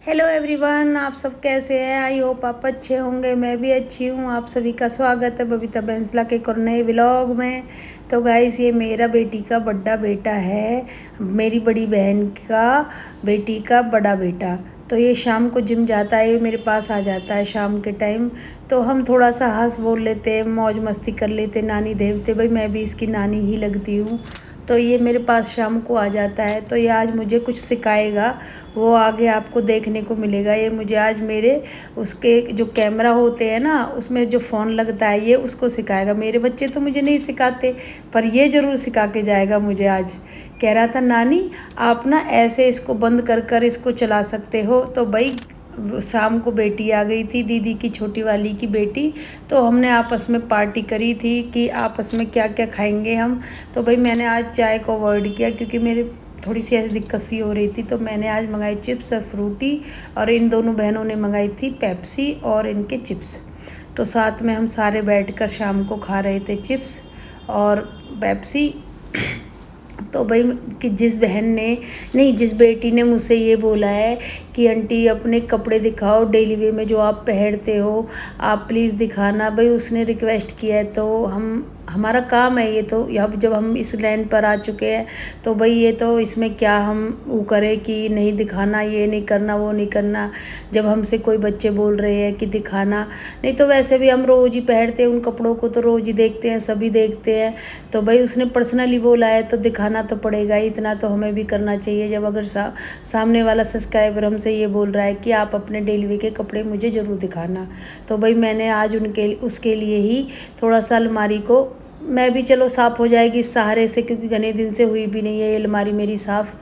Hello everyone, आप सब कैसे हैं। आई होप आप अच्छे होंगे। मैं भी अच्छी हूँ। आप सभी का स्वागत है बबीता बैंसला के एक और नए व्लॉग में। तो गाइस, ये मेरा बेटी का बड़ा बेटा है, मेरी बड़ी बहन का बेटी का बड़ा बेटा। तो ये शाम को जिम जाता है, ये मेरे पास आ जाता है शाम के टाइम। तो हम थोड़ा सा हंस बोल लेते हैं, मौज मस्ती कर लेते, नानी देवते, भाई मैं भी इसकी नानी ही लगती हूँ। तो ये मेरे पास शाम को आ जाता है। तो ये आज मुझे कुछ सिखाएगा, वो आगे आपको देखने को मिलेगा। ये मुझे आज मेरे उसके जो कैमरा होते हैं ना, उसमें जो फ़ोन लगता है, ये उसको सिखाएगा। मेरे बच्चे तो मुझे नहीं सिखाते, पर ये ज़रूर सिखा के जाएगा मुझे आज। कह रहा था नानी आप ना ऐसे इसको बंद कर कर इसको चला सकते हो। तो भाई शाम को बेटी आ गई थी, दीदी की छोटी वाली की बेटी। तो हमने आपस में पार्टी करी थी कि आपस में क्या क्या खाएंगे हम। तो भाई मैंने आज चाय को अवॉइड किया क्योंकि मेरे थोड़ी सी ऐसी दिक्कत सी हो रही थी। तो मैंने आज मंगाई चिप्स और फ्रूटी, और इन दोनों बहनों ने मंगाई थी पेप्सी और इनके चिप्स। तो साथ में हम सारे बैठकर शाम को खा रहे थे चिप्स और पेप्सी। तो भाई कि जिस बहन ने नहीं जिस बेटी ने मुझसे ये बोला है कि आंटी अपने कपड़े दिखाओ डेली वे में जो आप पहनते हो, आप प्लीज़ दिखाना, भाई उसने रिक्वेस्ट किया है। तो हमारा काम है ये। तो अब जब हम इस लाइन पर आ चुके हैं तो भाई ये तो इसमें क्या हम वो करें कि नहीं दिखाना, ये नहीं करना, वो नहीं करना। जब हमसे कोई बच्चे बोल रहे हैं कि दिखाना, नहीं तो वैसे भी हम रोज़ ही पहनते हैं उन कपड़ों को, तो रोज़ ही देखते हैं, सभी देखते हैं। तो भाई उसने पर्सनली बोला है तो दिखाना तो पड़ेगा ही, इतना तो हमें भी करना चाहिए। जब अगर सामने वाला सब्सक्राइबर हमसे ये बोल रहा है कि आप अपने डेली वे के कपड़े मुझे ज़रूर दिखाना, तो भाई मैंने आज उसके लिए ही थोड़ा सा अलमारी को, मैं भी चलो साफ़ हो जाएगी इस सहारे से, क्योंकि घने दिन से हुई भी नहीं है ये अलमारी मेरी साफ़।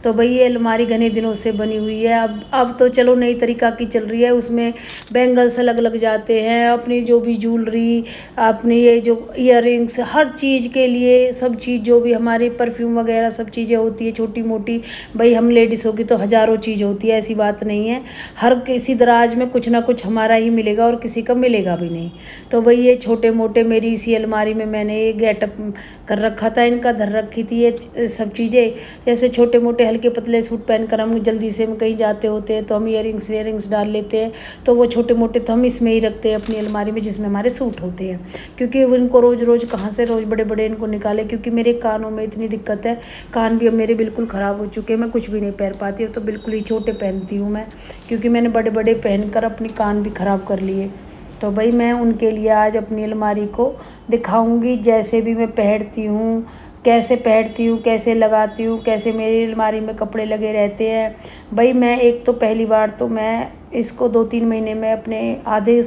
तो भाई ये अलमारी घने दिनों से बनी हुई है। अब तो चलो नई तरीका की चल रही है, उसमें बैंगल्स अलग लग जाते हैं, अपनी जो भी ज्वेलरी, अपनी ये जो ईयररिंग्स, हर चीज़ के लिए सब चीज़, जो भी हमारे परफ्यूम वगैरह सब चीज़ें होती है छोटी मोटी। भाई हम लेडीज़ की तो हज़ारों चीज़ होती है, ऐसी बात नहीं है। हर किसी दराज में कुछ ना कुछ हमारा ही मिलेगा और किसी का मिलेगा भी नहीं। तो भाई ये छोटे मोटे मेरी इसी अलमारी में मैंने ये गेटअप कर रखा था, इनका धर रखी थी ये सब चीज़ें। जैसे छोटे मोटे हल्के पतले सूट पहनकर हम जल्दी से हम कहीं जाते होते हैं तो हम ईयरिंग्स वेयरिंग्स डाल लेते हैं। तो वो छोटे मोटे तो हम इसमें ही रखते हैं अपनी अलमारी में, जिसमें हमारे सूट होते हैं। क्योंकि वो इनको रोज़ रोज़ कहाँ से रोज़ बड़े बड़े इनको निकाले, क्योंकि मेरे कानों में इतनी दिक्कत है, कान भी अब मेरे बिल्कुल ख़राब हो चुके हैं, मैं कुछ भी नहीं पहन पाती हूँ। तो बिल्कुल ही छोटे पहनती हूँ मैं, क्योंकि मैंने बड़े बड़े पहन कर अपनी कान भी ख़राब कर लिए। तो भाई मैं उनके लिए आज अपनी अलमारी को दिखाऊंगी, जैसे भी मैं पहनती हूँ, कैसे पहनती हूँ, कैसे लगाती हूँ, कैसे मेरी अलमारी में कपड़े लगे रहते हैं। भाई मैं एक तो पहली बार तो मैं इसको 2-3 महीने में अपने आधे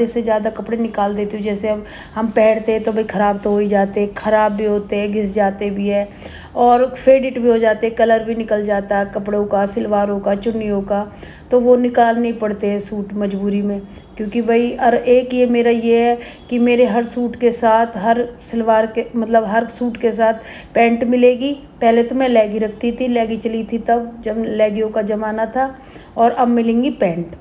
से ज़्यादा कपड़े निकाल देती हूँ। जैसे अब हम पहनते हैं तो भाई ख़राब तो हो ही जाते, ख़राब भी होते हैं, घिस जाते भी है और फेडिट भी हो जाते, कलर भी निकल जाता है कपड़ों का, सलवारों का, चुन्नियों का। तो वो निकालने पड़ते हैं सूट मजबूरी में, क्योंकि भाई और एक ये मेरा ये है कि मेरे हर सूट के साथ, हर सलवार के मतलब हर सूट के साथ पैंट मिलेगी। पहले तो मैं लेगी रखती थी, लेगी चली थी तब जब लेगियों का ज़माना था, और अब मिलेंगी पैंट।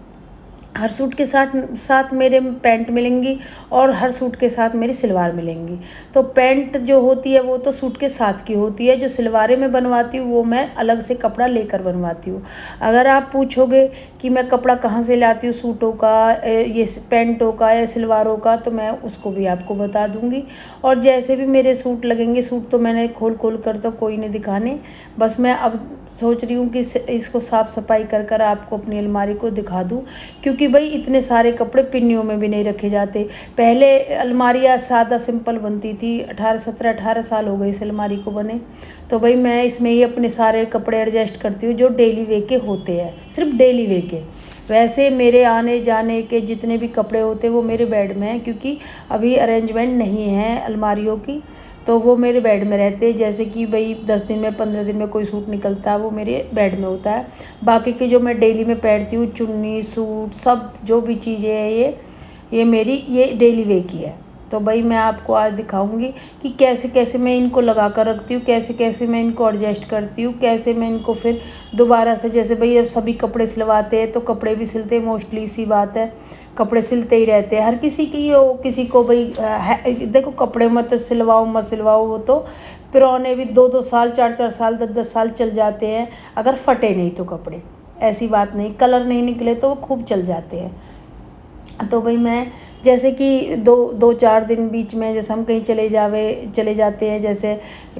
हर सूट के साथ साथ मेरे पैंट मिलेंगी और हर सूट के साथ मेरी सलवार मिलेंगी। तो पैंट जो होती है वो तो सूट के साथ की होती है, जो सलवारें मैं बनवाती हूँ वो मैं अलग से कपड़ा लेकर बनवाती हूँ। अगर आप पूछोगे कि मैं कपड़ा कहाँ से लाती हूँ सूटों का, ये पैंटों का या सलवारों का, तो मैं उसको भी आपको बता दूँगी। और जैसे भी मेरे सूट लगेंगे, सूट तो मैंने खोल खोल कर तो कोई नहीं दिखाने, बस मैं अब सोच रही हूँ कि इसको साफ़ सफाई कर कर आपको अपनी अलमारी को दिखा दूँ। क्योंकि भाई इतने सारे कपड़े पिन्नियों में भी नहीं रखे जाते। पहले अलमारियाँ सादा सिंपल बनती थी, 18 साल हो गए इस अलमारी को बने। तो भाई मैं इसमें ही अपने सारे कपड़े एडजस्ट करती हूँ जो डेली वे के होते हैं, सिर्फ डेली वे के। वैसे मेरे आने जाने के जितने भी कपड़े होते हैं वो मेरे बेड में हैं, क्योंकि अभी अरेंजमेंट नहीं है अलमारियों की, तो वो मेरे बेड में रहते हैं। जैसे कि भाई 10 दिन में 15 दिन में कोई सूट निकलता है वो मेरे बेड में होता है। बाकी के जो मैं डेली में पहनती हूँ, चुन्नी सूट सब जो भी चीज़ें हैं ये मेरी ये डेली वे की है। तो भाई मैं आपको आज दिखाऊंगी कि कैसे कैसे मैं इनको लगा कर रखती हूँ, कैसे कैसे मैं इनको एडजस्ट करती हूँ, कैसे मैं इनको फिर दोबारा से, जैसे भाई अब सभी कपड़े सिलवाते हैं तो कपड़े भी सिलते हैं, मोस्टली सी बात है, कपड़े सिलते ही रहते हैं हर किसी की हो, किसी को भाई देखो कपड़े मत सिलवाओ मत सिलवाओ, वो तो पुराने भी 2-2 साल 4-4 साल 10-10 साल चल जाते हैं अगर फटे नहीं तो कपड़े। ऐसी बात नहीं, कलर नहीं निकले तो वो खूब चल जाते हैं। तो भाई मैं जैसे कि 2-4 दिन बीच में जैसे हम कहीं चले जाते हैं, जैसे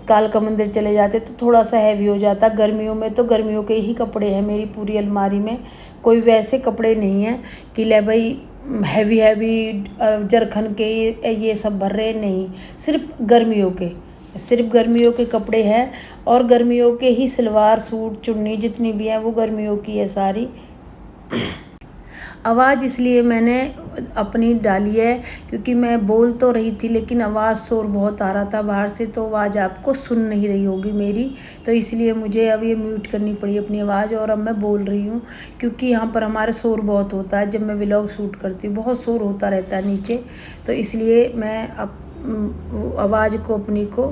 कालका मंदिर चले जाते तो थोड़ा सा हैवी हो जाता। गर्मियों में तो गर्मियों के ही कपड़े हैं मेरी पूरी अलमारी में, कोई वैसे कपड़े नहीं हैं कि ले भाई हैवी जरखन के ये सब भर रहे, नहीं, सिर्फ गर्मियों के कपड़े हैं। और गर्मियों के ही सलवार सूट चुन्नी जितनी भी हैं वो गर्मियों की है सारी। आवाज़ इसलिए मैंने अपनी डाली है क्योंकि मैं बोल तो रही थी लेकिन आवाज़ शोर बहुत आ रहा था बाहर से, तो आवाज़ आपको सुन नहीं रही होगी मेरी, तो इसलिए मुझे अब ये म्यूट करनी पड़ी अपनी आवाज़। और अब मैं बोल रही हूँ क्योंकि यहाँ पर हमारे शोर बहुत होता है, जब मैं व्लॉग शूट करती हूँ बहुत शोर होता रहता है नीचे, तो इसलिए मैं अब आवाज़ को अपनी को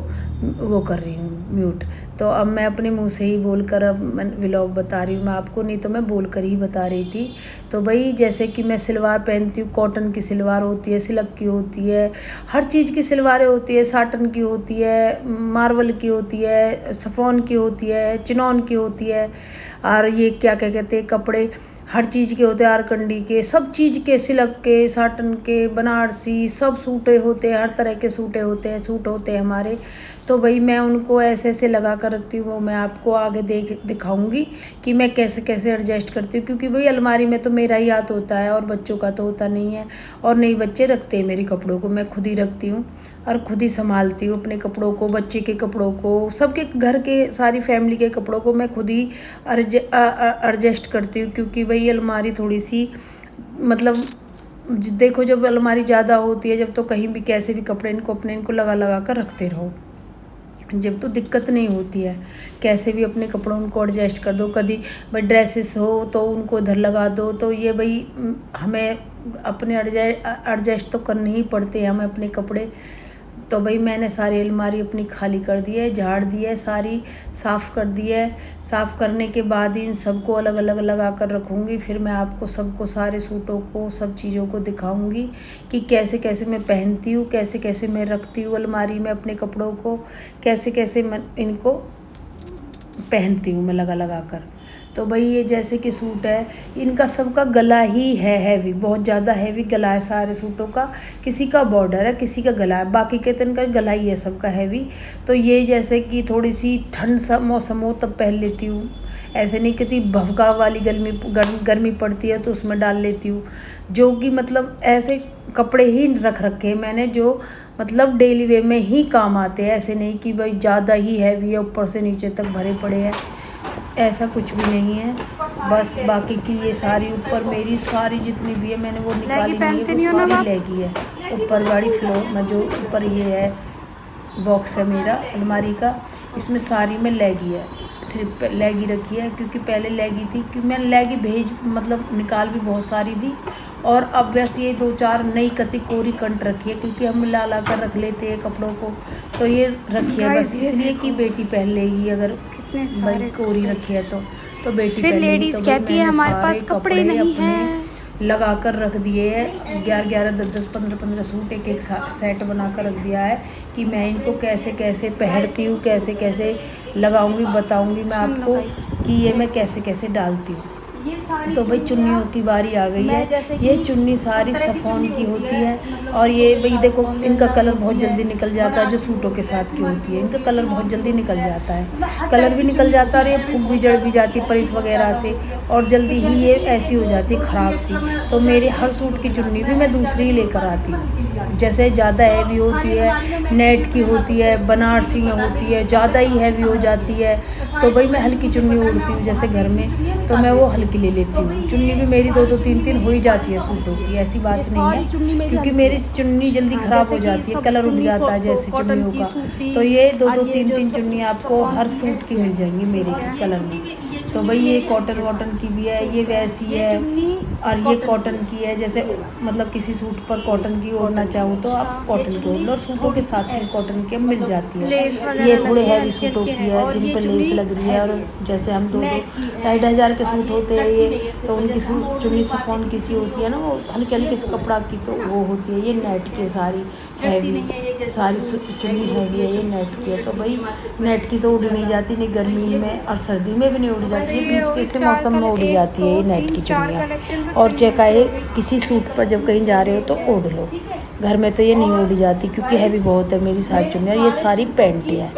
वो कर रही हूँ म्यूट। तो अब मैं अपने मुंह से ही बोलकर अब मैं व्लॉग बता रही हूँ मैं आपको, नहीं तो मैं बोलकर ही बता रही थी। तो भाई जैसे कि मैं सलवार पहनती हूँ, कॉटन की सलवार होती है, सिल्क की होती है, हर चीज़ की सलवारें होती है, साटन की होती है, मार्वल की होती है, सफ़ॉन की होती है, चिनॉन की होती है, और ये क्या कहते हैं कपड़े हर चीज़ के होते हैं, आरकंडी के, सब चीज़ के, सिल्क के, साटन के, बनारसी, सब सूटे होते हैं, हर तरह के सूट होते हैं हमारे। तो भाई मैं उनको ऐसे ऐसे लगा कर रखती हूँ, वो मैं आपको आगे दिखाऊंगी कि मैं कैसे कैसे एडजस्ट करती हूँ, क्योंकि भाई अलमारी में तो मेरा ही हाथ होता है और बच्चों का तो होता नहीं है, और नहीं बच्चे रखते हैं मेरे कपड़ों को, मैं खुद ही रखती हूँ और खुद ही संभालती हूँ अपने कपड़ों को, बच्चे के कपड़ों को, सबके घर के सारी फैमिली के कपड़ों को मैं खुद ही एडजस्ट करती हूँ। क्योंकि भाई अलमारी थोड़ी सी मतलब देखो जब अलमारी ज़्यादा होती है जब, तो कहीं भी कैसे भी कपड़े इनको लगा कर रखते रहो, जब तो दिक्कत नहीं होती है, कैसे भी अपने कपड़ों उनको एडजस्ट कर दो। कभी भाई ड्रेसेस हो तो उनको इधर लगा दो, तो ये भाई हमें अपने एडजस्ट तो करने ही पड़ते हैं हमें अपने कपड़े। तो भाई मैंने सारी अलमारी अपनी खाली कर दी है, झाड़ दी है, सारी साफ़ कर दी है। साफ़ करने के बाद इन सबको अलग अलग लगा कर रखूँगी, फिर मैं आपको सबको सारे सूटों को सब चीज़ों को दिखाऊंगी कि कैसे कैसे मैं पहनती हूँ, कैसे कैसे मैं रखती हूँ अलमारी में अपने कपड़ों को, कैसे कैसे मैं इनको पहनती हूँ मैं लगा कर। तो भाई ये जैसे कि सूट है, इनका सबका गला ही है हैवी, बहुत ज़्यादा हैवी गला है सारे सूटों का, किसी का बॉर्डर है किसी का गला है, बाकी के तो इनका गला ही है सबका हैवी। तो ये जैसे कि थोड़ी सी ठंड सा मौसम हो तब पहन लेती हूँ, ऐसे नहीं कहती भभका वाली गर्मी पड़ती है तो उसमें डाल लेती हूँ, जो कि मतलब ऐसे कपड़े ही रख रखे हैं मैंने जो मतलब डेली वे में ही काम आते हैं, ऐसे नहीं कि भाई ज़्यादा ही हैवी है ऊपर से नीचे तक भरे पड़े हैं, ऐसा कुछ भी नहीं है। बस बाकी की ये सारी ऊपर मेरी सारी जितनी भी है मैंने वो निकाली नहीं है, वो सारी लेगी है ऊपर गाड़ी फ्लोर में, जो ऊपर ये है बॉक्स है मेरा अलमारी का, इसमें सारी में लेगी है, सिर्फ लेगी रखी है, क्योंकि पहले लेगी थी कि मैं लेगी मतलब निकाल भी बहुत सारी दी, और अब बस ये 2-4 नई कति कोरी कंट रखी है, क्योंकि हम ला कर रख लेते हैं कपड़ों को, तो ये रखी है बस इसलिए कि बेटी पहन लेगी, अगर भाई कोरी रखी है तो बेटी पहन लेगी। तो कहती है हमारे पास कपड़े नहीं हैं, लगा कर रख दिए हैं 11-11, 10-10, 15-15 सूट एक सेट बना कर रख दिया है कि मैं इनको कैसे कैसे पहनती हूँ, कैसे कैसे लगाऊंगी, बताऊंगी मैं आपको कि ये मैं कैसे कैसे डालती हूँ। तो भाई चुन्नियों की बारी आ गई है, ये चुन्नी सारी सफ़ॉन की होती है, और ये भाई देखो इनका कलर बहुत जल्दी निकल जाता है, जो सूटों के साथ की होती है इनका कलर बहुत जल्दी निकल जाता है, कलर भी निकल जाता है और ये फूक भी जड़ भी जाती है प्रेस वगैरह से, और जल्दी ही ये ऐसी हो जाती है ख़राब सी। तो मेरे हर सूट की चुन्नी भी मैं दूसरी ही लेकर आती हूँ, जैसे ज़्यादा हैवी होती है नेट की होती है, बनारसी में होती है, ज़्यादा ही हैवी हो जाती है, तो भाई मैं हल्की चुन्नी ओढ़ती हूँ जैसे घर में, तो मैं वो हल्की ले लेती हूँ। चुन्नी भी मेरी 2-2, 3-3 हो ही जाती है सूटों की, ऐसी बात नहीं है, क्योंकि मेरी चुन्नी जल्दी ख़राब हो जाती है, कलर उड़ जाता है जैसे चुन्नियों का। तो ये 2-2, 3-3 चुन्नी आपको हर सूट की मिल जाएंगी मेरे के कलर में। तो भाई ये कॉटन की भी है, ये वैसी है, और ये कॉटन की है, जैसे मतलब किसी सूट पर कॉटन की ओढ़ना चाहो तो आप कॉटन की ओढ़ लो, और सूटों के साथ में कॉटन की मिल जाती है। ये थोड़े हैवी सूटों की है जिन पर लेस लग रही है, और जैसे हम 2-2-2.5 के सूट होते हैं ये, तो उनकी चुन्नी सफ़ॉन की सी होती है ना, वो हल्के हल्के से कपड़ा की तो वो होती है, ये नेट की सारी हैवी, सारी चुन्नी हैवी है, ये नेट की है। तो भाई नेट की तो उड़ी नहीं जाती, नहीं गर्मी में और सर्दी में भी नहीं उड़ जाती, जाती है, बीच के से मौसम में उड़ जाती है ये नेट की चुन्नियाँ। और चेकाए किसी सूट पर जब कहीं जा रहे हो तो ओढ़ लो, घर में तो ये नहीं उड़ी जाती क्योंकि हैवी बहुत है मेरी सारी चुन्नियाँ। ये सारी पैंटें हैं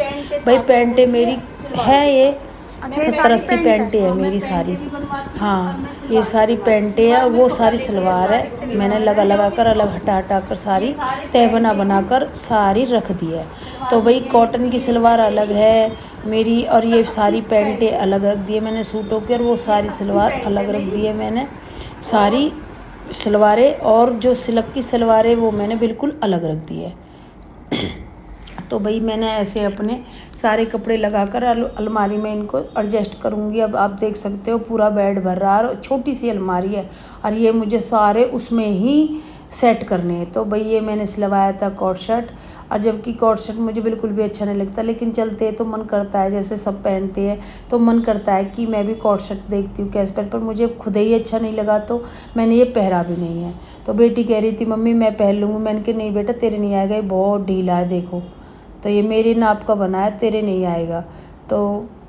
भाई, पैंटें मेरी है ये 70-80 पैंटें हैं मेरी सारी। हाँ, ये सारी पैंटें हैं और वो सारी सलवार है। मैंने लगा कर अलग हटा कर सारी तह बना कर सारी रख दी है। तो भाई कॉटन की सलवार अलग है मेरी और ये सारी पैंटें अलग रख दी है मैंने सूटों के, और वो सारी सलवार अलग रख दी है मैंने सारी सलवारें। और जो सिल्क की सलवारें वो मैंने बिल्कुल अलग रख दी है। तो भाई मैंने ऐसे अपने सारे कपड़े लगाकर अलमारी में इनको एडजस्ट करूँगी। अब आप देख सकते हो पूरा बेड भर रहा है और छोटी सी अलमारी है और ये मुझे सारे उसमें ही सेट करने हैं। तो भाई ये मैंने सिलवाया था कोट शर्ट, और जबकि कोट शर्ट मुझे बिल्कुल भी अच्छा नहीं लगता, लेकिन चलते तो मन करता है, जैसे सब पहनते हैं तो मन करता है कि मैं भी कोट शर्ट देखती हूँ कैसे पर मुझे खुद ही अच्छा नहीं लगा तो मैंने ये पहरा भी नहीं है। तो बेटी कह रही थी मम्मी मैं पहन लूँगी, मैंने कहा नहीं बेटा तेरे नहीं आएगा, ये बहुत ढीला है देखो, तो ये मेरी नाप का बना है, तेरे नहीं आएगा। तो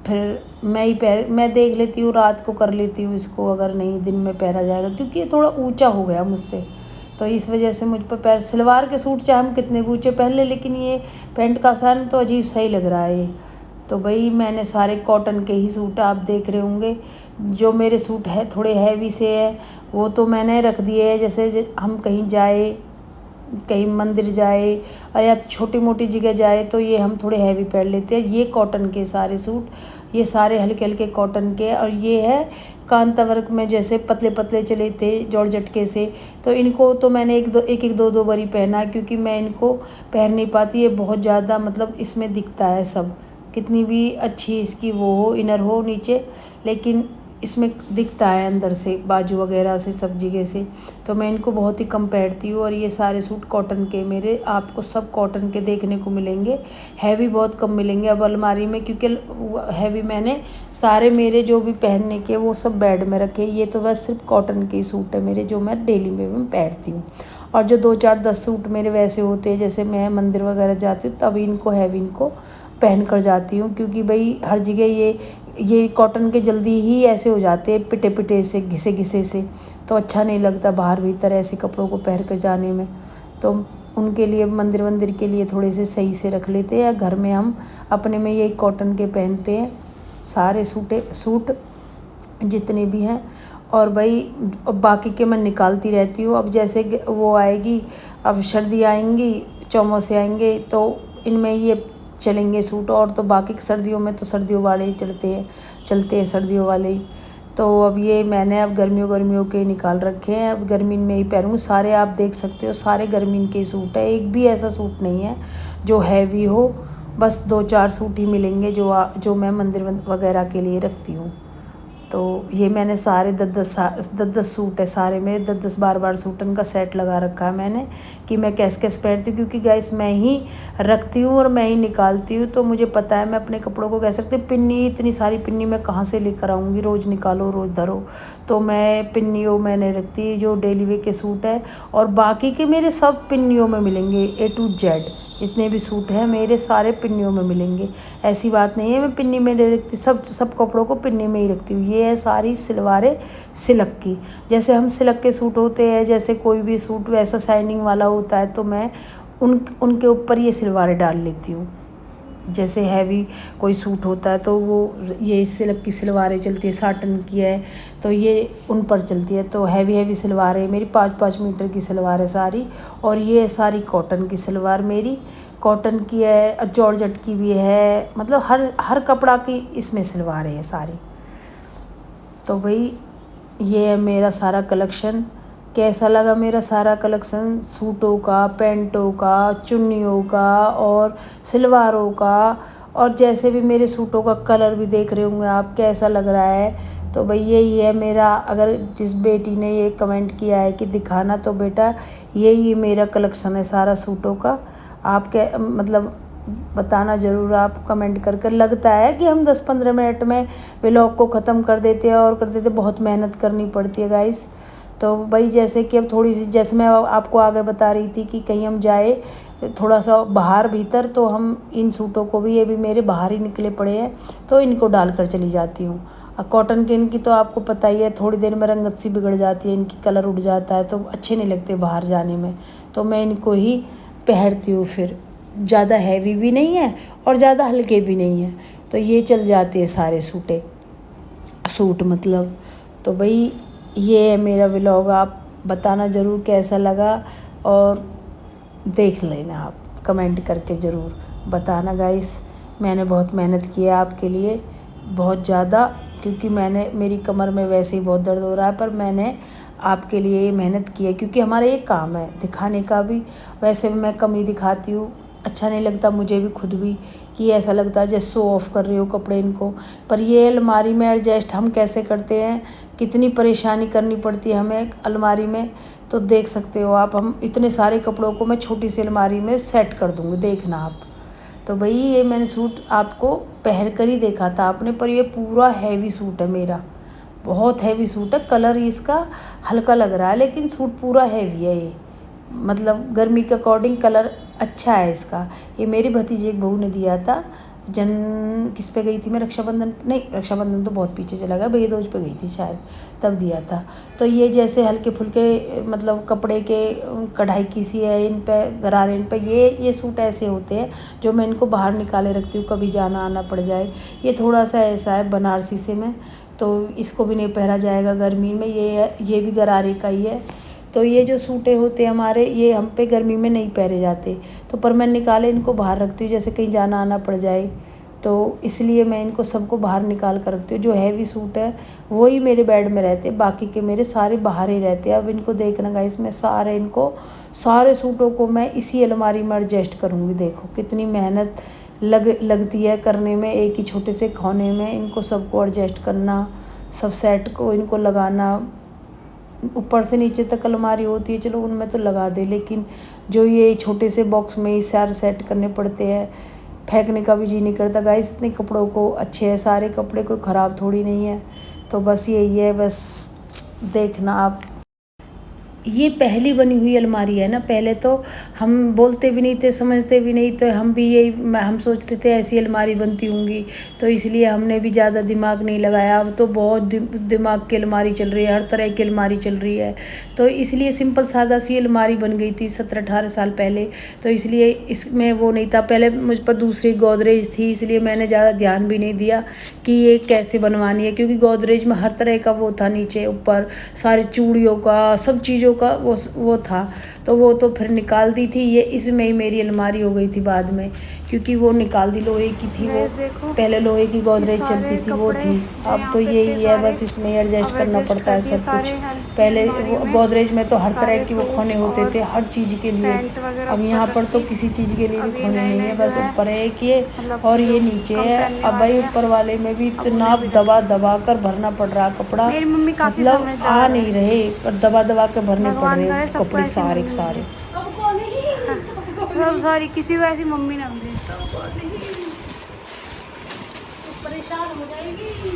फिर मैं देख लेती हूँ, रात को कर लेती हूँ इसको, अगर नहीं दिन में पहना जाएगा क्योंकि ये थोड़ा ऊंचा हो गया मुझसे, तो इस वजह से मुझ पर पैर सलवार के सूट चाहे हम कितने भी ऊँचे पहन ले, लेकिन ये पैंट का आसान तो अजीब सा ही लग रहा है ये। तो भाई मैंने सारे कॉटन के ही सूट आप देख रहे होंगे। जो मेरे सूट है थोड़े हैवी से है वो तो मैंने रख दिए है, जैसे हम कहीं जाए, कहीं मंदिर जाए और या छोटी मोटी जगह जाए तो ये हम थोड़े हैवी पहन लेते हैं। ये कॉटन के सारे सूट, ये सारे हल्के हल्के कॉटन के, और ये है कांता वर्क में जैसे पतले पतले चले थे जॉर्जेट के से। तो इनको तो मैंने एक दो बारी पहना क्योंकि मैं इनको पहन नहीं पाती, ये बहुत ज़्यादा मतलब इसमें दिखता है सब, कितनी भी अच्छी इसकी वो हो इनर हो नीचे, लेकिन इसमें दिखता है अंदर से बाजू वगैरह से सब जगह से। तो मैं इनको बहुत ही कम पहनती हूँ। और ये सारे सूट कॉटन के मेरे आपको सब कॉटन के देखने को मिलेंगे, हैवी बहुत कम मिलेंगे अब अलमारी में, क्योंकि हैवी मैंने सारे मेरे जो भी पहनने के वो सब बेड में रखे। ये तो बस सिर्फ कॉटन के ही सूट है मेरे जो मैं डेली में पहनती हूँ। और जो 2-4-10 सूट मेरे वैसे होते हैं, जैसे मैं मंदिर वगैरह जाती हूँ तभी इनको हैवी इनको पहन कर जाती हूँ, क्योंकि भाई हर जगह ये कॉटन के जल्दी ही ऐसे हो जाते हैं पिटे पिटे से, घिसे घिसे से, तो अच्छा नहीं लगता बाहर भीतर ऐसे कपड़ों को पहन कर जाने में। तो उनके लिए मंदिर के लिए थोड़े से सही से रख लेते हैं, या घर में हम अपने में यही कॉटन के पहनते हैं सारे सूट जितने भी हैं। और भाई बाकी के मैं निकालती रहती हूँ। अब जैसे वो आएगी, अब सर्दी आएंगी, चौमासे आएंगे तो इनमें ये चलेंगे सूट, और तो बाकी सर्दियों में तो सर्दियों वाले ही चलते हैं सर्दियों वाले ही। तो अब ये मैंने अब गर्मियों के निकाल रखे हैं, अब गर्मी में ही पहनूँ। सारे आप देख सकते हो सारे गर्मी के सूट है, एक भी ऐसा सूट नहीं है जो हैवी हो, बस 2-4 सूट ही मिलेंगे जो मैं मंदिर वगैरह के लिए रखती हूँ। तो ये मैंने सारे 10-10 सूट है सारे मेरे, 10-10 12 सूटन का सेट लगा रखा है मैंने कि मैं कैसे पहनती हूँ, क्योंकि गैस मैं ही रखती हूँ और मैं ही निकालती हूँ। तो मुझे पता है मैं अपने कपड़ों को कैसे रखती हूँ। पिन्नी, इतनी सारी पिन्नी मैं कहाँ से लेकर आऊँगी, रोज़ निकालो रोज़ धरो, तो मैं पिन्नियों मैंने रखती जो डेली वे के सूट है। और बाकी के मेरे सब पिन्नियों में मिलेंगे, A to Z जितने भी सूट हैं मेरे सारे पिन्नियों में मिलेंगे। ऐसी बात नहीं है मैं पिन्नी में नहीं रखती, सब कपड़ों को पिन्नी में ही रखती हूँ। ये है सारी सलवारें सिल्क की, जैसे हम सिल्क के सूट होते हैं, जैसे कोई भी सूट वैसा शाइनिंग वाला होता है तो मैं उनके ऊपर ये सलवारें डाल लेती हूँ। जैसे हैवी कोई सूट होता है तो वो ये सिल्क की सलवारें चलती है, साटन की है तो ये उन पर चलती है। तो हैवी सलवारें मेरी 5-5 मीटर की सलवार है सारी। और ये सारी कॉटन की सलवार मेरी कॉटन की है, जॉर्जेट की भी है, मतलब हर कपड़ा की इसमें सलवारें हैं सारी। तो भाई ये है मेरा सारा कलेक्शन। कैसा लगा मेरा सारा कलेक्शन सूटों का, पैंटों का, चुन्नियों का और सलवारों का, और जैसे भी मेरे सूटों का कलर भी देख रहे होंगे आप कैसा लग रहा है। तो भाई यही है मेरा, अगर जिस बेटी ने ये कमेंट किया है कि दिखाना, तो बेटा यही मेरा कलेक्शन है सारा सूटों का। आप क्या मतलब बताना ज़रूर आप कमेंट कर लगता है कि हम 10-15 मिनट में व्लॉग को ख़त्म कर देते हैं और बहुत मेहनत करनी पड़ती है गाइस। तो भाई जैसे कि अब थोड़ी सी, जैसे मैं आपको आगे बता रही थी कि कहीं हम जाए थोड़ा सा बाहर भीतर, तो हम इन सूटों को भी, ये भी मेरे बाहर ही निकले पड़े हैं, तो इनको डाल कर चली जाती हूँ। और कॉटन के इनकी तो आपको पता ही है, थोड़ी देर में रंगत सी बिगड़ जाती है, इनकी कलर उड़ जाता है, तो अच्छे नहीं लगते बाहर जाने में, तो मैं इनको ही पहनती हूँ। फिर ज़्यादा हैवी भी नहीं है और ज़्यादा हल्के भी नहीं है, तो ये चल जाते हैं सारे सूट मतलब। तो भाई ये है मेरा व्लॉग, आप बताना ज़रूर कैसा लगा, और देख लेना, आप कमेंट करके ज़रूर बताना गाइस। मैंने बहुत मेहनत की है आपके लिए, बहुत ज़्यादा, क्योंकि मेरी कमर में वैसे ही बहुत दर्द हो रहा है, पर मैंने आपके लिए ये मेहनत की है, क्योंकि हमारा ये काम है दिखाने का भी। वैसे भी मैं कम ही दिखाती हूँ, अच्छा नहीं लगता मुझे भी खुद भी, कि ऐसा लगता है जैसे शो ऑफ कर रही हो कपड़े इनको। पर ये अलमारी में एडजस्ट हम कैसे करते हैं, कितनी परेशानी करनी पड़ती है हमें अलमारी में, तो देख सकते हो आप। हम इतने सारे कपड़ों को मैं छोटी सी अलमारी में सेट कर दूँगी, देखना आप। तो भाई ये मैंने सूट आपको पहन कर ही देखा था आपने, पर ये पूरा हैवी सूट है मेरा, बहुत हैवी सूट है। कलर इसका हल्का लग रहा है, लेकिन सूट पूरा हैवी है ये, मतलब गर्मी के अकॉर्डिंग कलर अच्छा है इसका। ये मेरी भतीजी एक बहू ने दिया था, किस पे गई थी मैं, रक्षाबंधन, नहीं रक्षाबंधन तो बहुत पीछे चला गया, भैया दूज पे गई थी शायद, तब दिया था। तो ये जैसे हल्के फुल्के मतलब कपड़े के कढ़ाई की सी है इन पे, गरारे इन पे, ये सूट ऐसे होते हैं जो मैं इनको बाहर निकाले रखती हूँ, कभी जाना आना पड़ जाए। ये थोड़ा सा ऐसा है बनारसी से में, तो इसको भी नहीं पहना जाएगा गर्मी में, ये भी गरारे का ही है। तो ये जो सूटे होते हैं हमारे, ये हम पे गर्मी में नहीं पहने जाते, तो पर मैं निकाले इनको बाहर रखती हूँ, जैसे कहीं जाना आना पड़ जाए, तो इसलिए मैं इनको सबको बाहर निकाल कर रखती हूँ। जो हैवी सूट है वही मेरे बेड में रहते हैं, बाकी के मेरे सारे बाहर ही रहते हैं। अब इनको देखना गाइस, मैं सारे सूटों को मैं इसी अलमारी में एडजस्ट करूँगी। देखो कितनी मेहनत लगती है करने में, एक ही छोटे से कोने में इनको सबको एडजस्ट करना, सब सेट को इनको लगाना। ऊपर से नीचे तक अलमारी होती है, चलो उनमें तो लगा दे, लेकिन जो ये छोटे से बॉक्स में ही सारे सेट करने पड़ते हैं, फेंकने का भी जी नहीं करता गाइस। इतने कपड़ों को अच्छे हैं सारे कपड़े, कोई ख़राब थोड़ी नहीं है। तो बस यही है, बस देखना आप। ये पहली बनी हुई अलमारी है ना, पहले तो हम बोलते भी नहीं थे, समझते भी नहीं, तो हम सोचते थे ऐसी अलमारी बनती होंगी, तो इसलिए हमने भी ज़्यादा दिमाग नहीं लगाया। अब तो बहुत दिमाग की अलमारी चल रही है, हर तरह की अलमारी चल रही है, तो इसलिए सिंपल सादा सी अलमारी बन गई थी 17-18 साल पहले, तो इसलिए इसमें वो नहीं था। पहले मुझ पर दूसरी गोदरेज थी, इसलिए मैंने ज़्यादा ध्यान भी नहीं दिया कि ये कैसे बनवानी है, क्योंकि गोदरेज में हर तरह का वो था, नीचे ऊपर सारे चूड़ियों का, सब चीज़ों का वो था, तो वो तो फिर निकाल दी थी। ये इसमें ही मेरी अलमारी हो गई थी बाद में, क्योंकि वो निकाल दी, लोहे की थी वो, पहले लोहे की गोदरेज चलती थी वो थी। अब तो यही है, बस इसमें एडजस्ट करना पड़ता है सब कुछ। पहले गोदरेज में तो हर तरह के वो कोने होते थे हर चीज़ के लिए, अब यहाँ पर तो किसी चीज़ के लिए भी कोने नहीं है, बस ऊपर है एक ये और ये नीचे है। अब भाई ऊपर वाले में भी इतना दबा कर भरना पड़ रहा कपड़ा, मतलब आ नहीं रहे, पर दबा के भरने पड़ रहे कपड़े सारे के सारे। सॉरी, किसी को ऐसी मम्मी ना मिले, परेशान हो जाएगी।